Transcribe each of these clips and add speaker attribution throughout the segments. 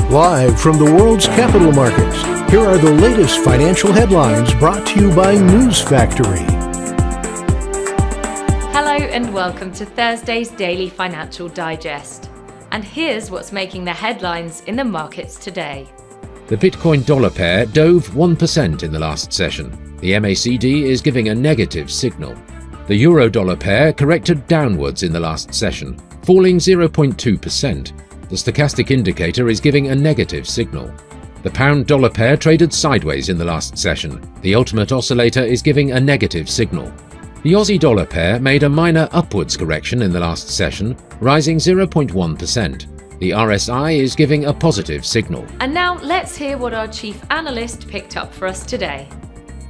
Speaker 1: Live from the world's capital markets, here are the latest financial headlines brought to you by News Factory.
Speaker 2: Hello and welcome to Thursday's Daily Financial Digest. And here's what's making the headlines in the markets today.
Speaker 3: The Bitcoin dollar pair dove 1% in the last session. The MACD is giving a negative signal. The euro dollar pair corrected downwards in the last session, falling 0.2%. The stochastic indicator is giving a negative signal. The pound dollar pair traded sideways in the last session. The ultimate oscillator is giving a negative signal. The Aussie dollar pair made a minor upwards correction in the last session, rising 0.1%. The RSI is giving a positive signal.
Speaker 2: And now let's hear what our chief analyst picked up for us today.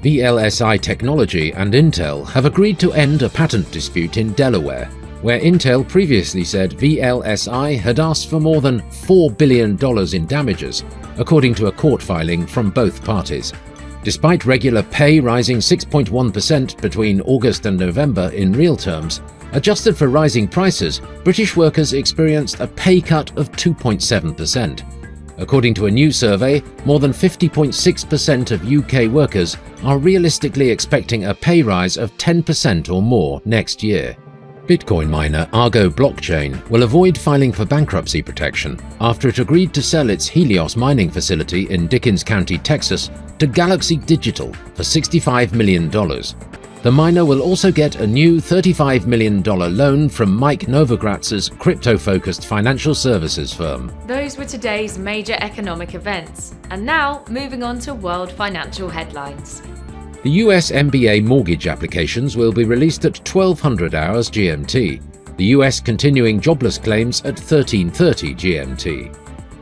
Speaker 3: VLSI Technology and Intel have agreed to end a patent dispute in Delaware, where Intel previously said VLSI had asked for more than $4 billion in damages, according to a court filing from both parties. Despite regular pay rising 6.1% between August and November in real terms, adjusted for rising prices, British workers experienced a pay cut of 2.7%. According to a new survey, more than 50.6% of UK workers are realistically expecting a pay rise of 10% or more next year. Bitcoin miner Argo Blockchain will avoid filing for bankruptcy protection after it agreed to sell its Helios mining facility in Dickens County, Texas, to Galaxy Digital for $65 million. The miner will also get a new $35 million loan from Mike Novogratz's crypto-focused financial services firm.
Speaker 2: Those were today's major economic events. And now, moving on to world financial headlines.
Speaker 3: The US MBA mortgage applications will be released at 1200 hours GMT. The US continuing jobless claims at 1330 GMT.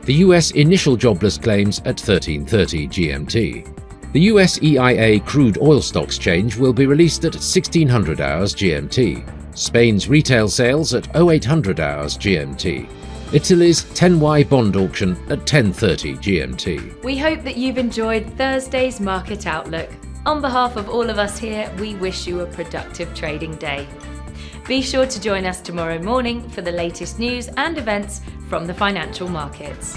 Speaker 3: The US initial jobless claims at 1330 GMT. The US EIA crude oil stocks change will be released at 1600 hours GMT. Spain's retail sales at 0800 hours GMT. Italy's 10Y bond auction at 1030 GMT.
Speaker 2: We hope that you've enjoyed Thursday's Market Outlook. On behalf of all of us here, we wish you a productive trading day. Be sure to join us tomorrow morning for the latest news and events from the financial markets.